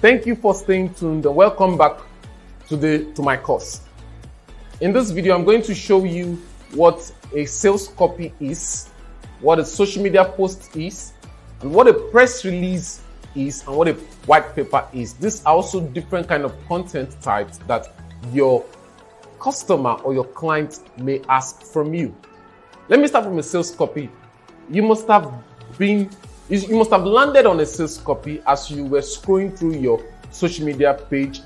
Thank you for staying tuned and welcome back to my course. In this video, I'm going to show you what a sales copy is, what a social media post is, and what a press release is, and what a white paper is. These are also different kind of content types that your customer or your client may ask from you. Let me start from a sales copy. You must have landed on a sales copy as you were scrolling through your social media page,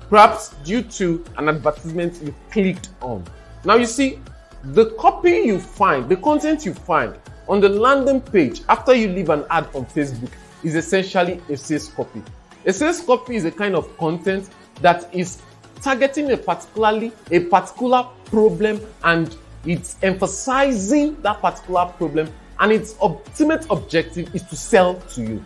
perhaps due to an advertisement you clicked on. Now you see, the copy you find, the content you find on the landing page after you leave an ad on Facebook is essentially a sales copy. A sales copy is a kind of content that is targeting a particular problem, and it's emphasizing that particular problem, and its ultimate objective is to sell to you.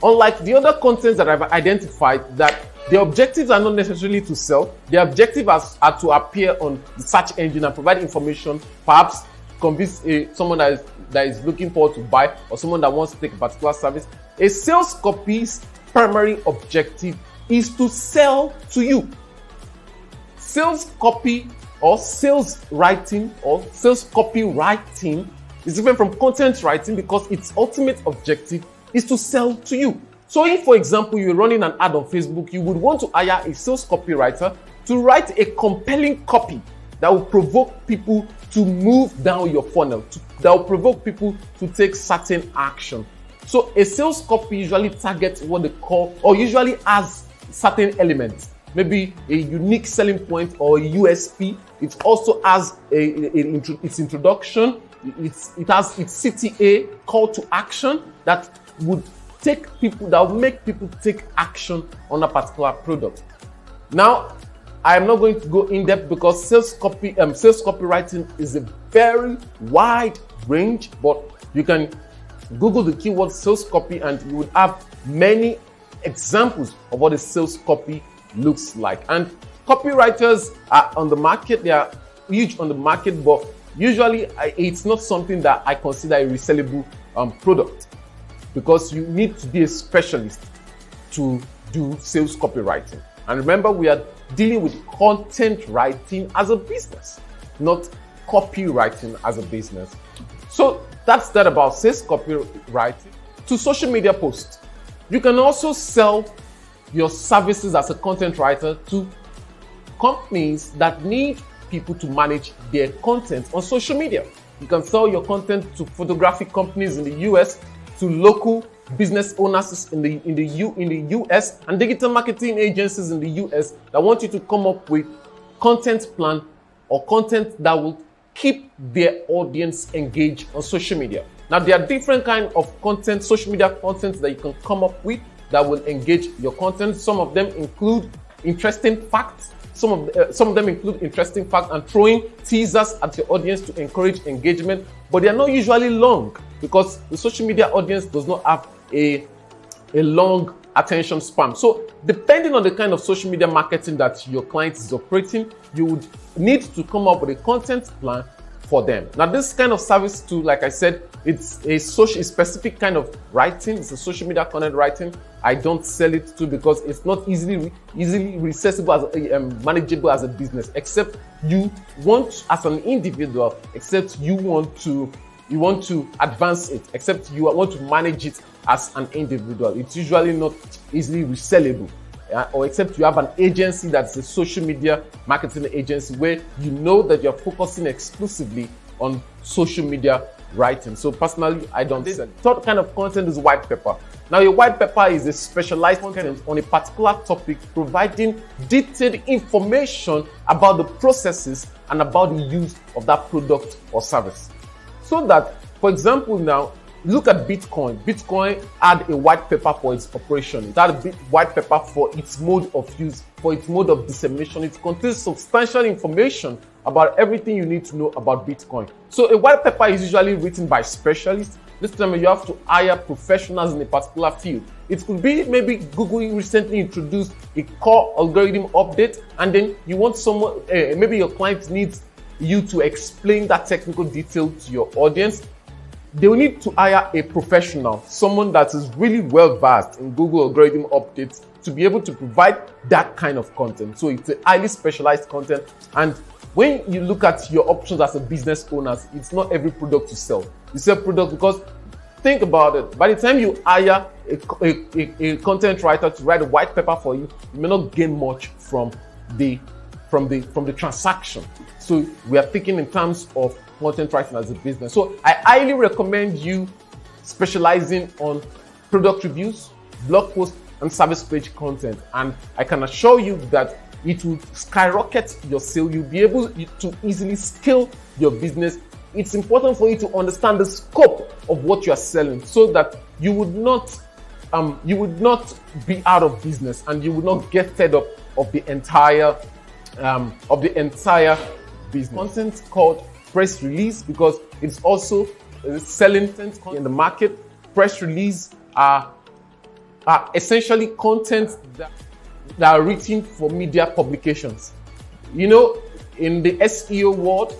Unlike the other contents that I've identified, that the objectives are not necessarily to sell, the objectives are to appear on the search engine and provide information, perhaps convince someone that is looking forward to buy, or someone that wants to take a particular service. A sales copy's primary objective is to sell to you. Sales copy or sales writing or sales copywriting is different from content writing because its ultimate objective is to sell to you. So if, for example, you're running an ad on Facebook, you would want to hire a sales copywriter to write a compelling copy that will provoke people to move down your funnel, that will provoke people to take certain action. So a sales copy usually targets what they call, or usually has certain elements. Maybe a unique selling point or a USP. It also has its introduction. It has its CTA, call to action, that would make people take action on a particular product. Now, I am not going to go in depth because sales copywriting is a very wide range, but you can Google the keyword sales copy and you would have many examples of what a sales copy looks like. And copywriters are on the market, they are huge on the market, but usually it's not something that I consider a resellable product, because you need to be a specialist to do sales copywriting. And remember, we are dealing with content writing as a business, not copywriting as a business. So that's that about sales copywriting. To social media posts, you can also sell your services as a content writer to companies that need people to manage their content on social media. You can sell your content to photographic companies in the US, to local business owners in the US, and digital marketing agencies in the US that want you to come up with content plan or content that will keep their audience engaged on social media. Now, there are different kinds of content, social media content that you can come up with that will engage your content. Some of them include interesting facts. Some of them include interesting facts and throwing teasers at your audience to encourage engagement, but they are not usually long because the social media audience does not have a long attention span. So depending on the kind of social media marketing that your client is operating, you would need to come up with a content plan for them. Now, this kind of service too, like I said, it's a specific kind of writing. It's a social media content writing. I don't sell it to because it's not easily accessible as manageable as a business, except you want as an individual, except you want to advance it, except you want to manage it as an individual. It's usually not easily resellable. Or except you have an agency that's a social media marketing agency where you know that you're focusing exclusively on social media writing. So personally, I don't sell. Third kind of content is white paper. Now, your white paper is a specialized content on a particular topic, providing detailed information about the processes and about the use of that product or service. So that, for example, now, look at Bitcoin. Bitcoin had a white paper for its operation. It had a white paper for its mode of use, for its mode of dissemination. It contains substantial information about everything you need to know about Bitcoin. So a white paper is usually written by specialists. This time you have to hire professionals in a particular field. It could be maybe Google recently introduced a core algorithm update, and then you want someone, maybe your client needs you to explain that technical detail to your audience. They will need to hire a professional, someone that is really well versed in Google algorithm updates to be able to provide that kind of content. So it's a highly specialized content. And when you look at your options as a business owner, it's not every product you sell. You sell products because, think about it, by the time you hire a content writer to write a white paper for you, you may not gain much from the transaction. So we are thinking in terms of content writing as a business. So I highly recommend you specializing on product reviews, blog posts, and service page content. And I can assure you that it will skyrocket your sale. You'll be able to easily scale your business. It's important for you to understand the scope of what you are selling so that you would not be out of business and you would not get fed up of the entire business. Content called press release because it's also selling content in the market. Press release are essentially content that are written for media publications. You know, in the SEO world,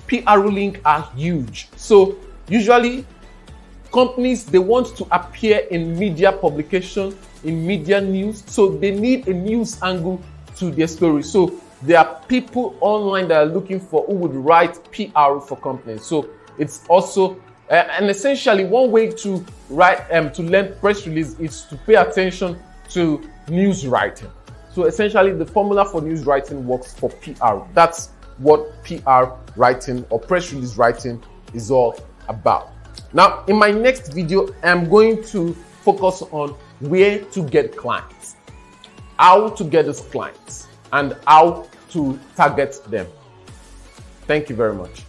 PR link are huge. So usually companies, they want to appear in media publication, in media news. So they need a news angle to their story. So there are people online that are looking for who would write PR for companies. So it's also, and essentially one way to write, to learn press release is to pay attention to news writing. So essentially the formula for news writing works for PR. That's what PR writing or press release writing is all about. Now, in my next video, I'm going to focus on where to get clients, how to get those clients, and how to target them. Thank you very much.